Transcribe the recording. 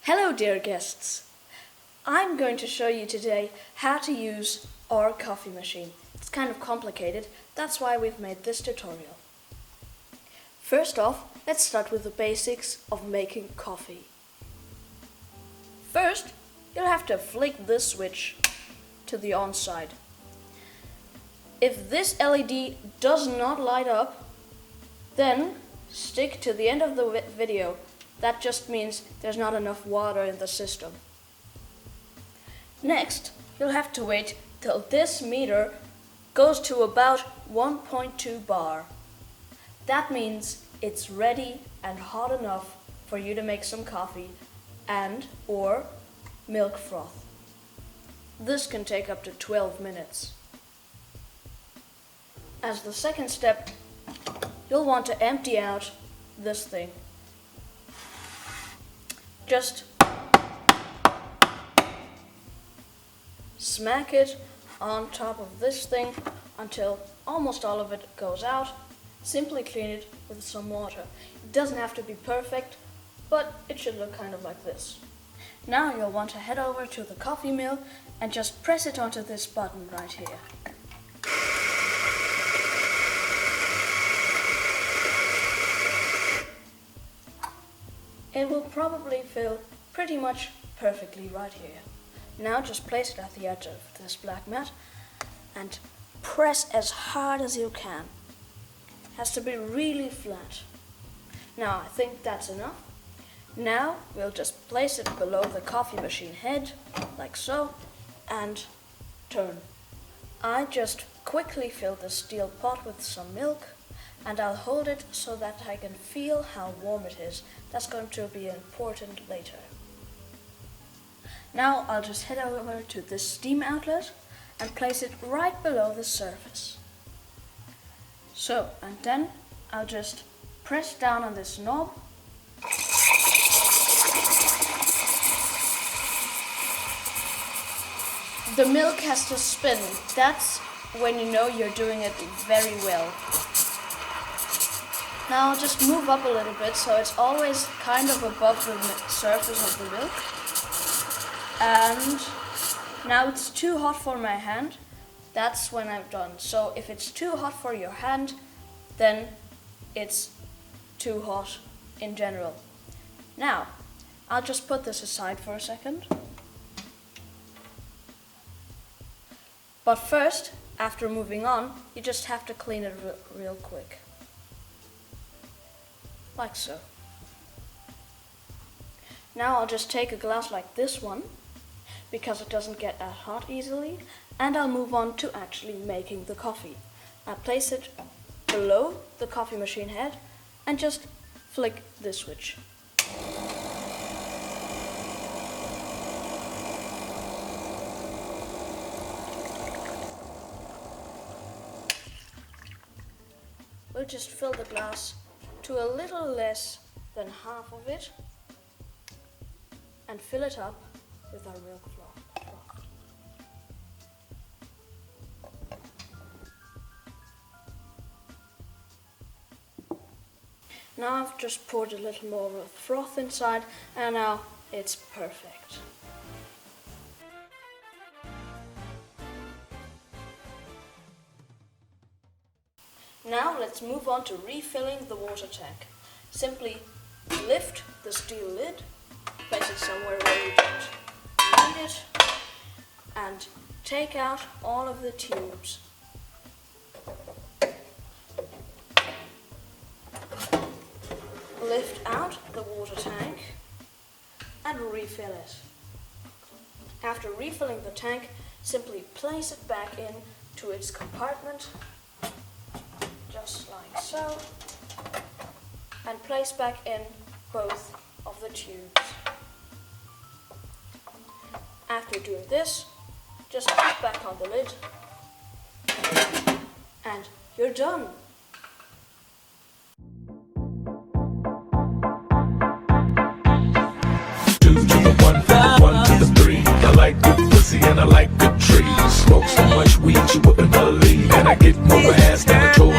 Hello dear guests, I'm going to show you today how to use our coffee machine. It's kind of complicated, that's why we've made this tutorial. First off, let's start with the basics of making coffee. First, you'll have to flick this switch to the on side. If this LED does not light up, then stick to the end of the video. That just means there's not enough water in the system. Next, you'll have to wait till this meter goes to about 1.2 bar. That means it's ready and hot enough for you to make some coffee and or milk froth. This can take up to 12 minutes. As the second step, you'll want to empty out this thing. Just smack it on top of this thing until almost all of it goes out. Simply clean it with some water. It doesn't have to be perfect, but it should look kind of like this. Now you'll want to head over to the coffee mill and just press it onto this button right here. It will probably fill pretty much perfectly right here. Now just place it at the edge of this black mat and press as hard as you can. It has to be really flat. Now I think that's enough. Now we'll just place it below the coffee machine head, like so, and turn. I just quickly fill the steel pot with some milk, and I'll hold it so that I can feel how warm it is. That's going to be important later. Now I'll just head over to this steam outlet and place it right below the surface. So, and then I'll just press down on this knob. The milk has to spin. That's when you know you're doing it very well. Now I'll just move up a little bit so it's always kind of above the surface of the milk. And now it's too hot for my hand. That's when I'm done. So if it's too hot for your hand, then it's too hot in general. Now, I'll just put this aside for a second. But first, after moving on, you just have to clean it real quick. Like so. Now I'll just take a glass like this one, because it doesn't get that hot easily, and I'll move on to actually making the coffee. I'll place it below the coffee machine head and just flick this switch. We'll just fill the glass to a little less than half of it and fill it up with our milk froth. Now I've just poured a little more of froth inside and now it's perfect. Now let's move on to refilling the water tank. Simply lift the steel lid, place it somewhere where you don't need it, and take out all of the tubes. Lift out the water tank and refill it. After refilling the tank, simply place it back in to its compartment, just like so, and place back in both of the tubes. After doing this, just put back on the lid, and you're done. Two to the one to the three. I like good pussy and I like good trees. Smoke so much weed you wouldn't believe, and I get more ass than a toy.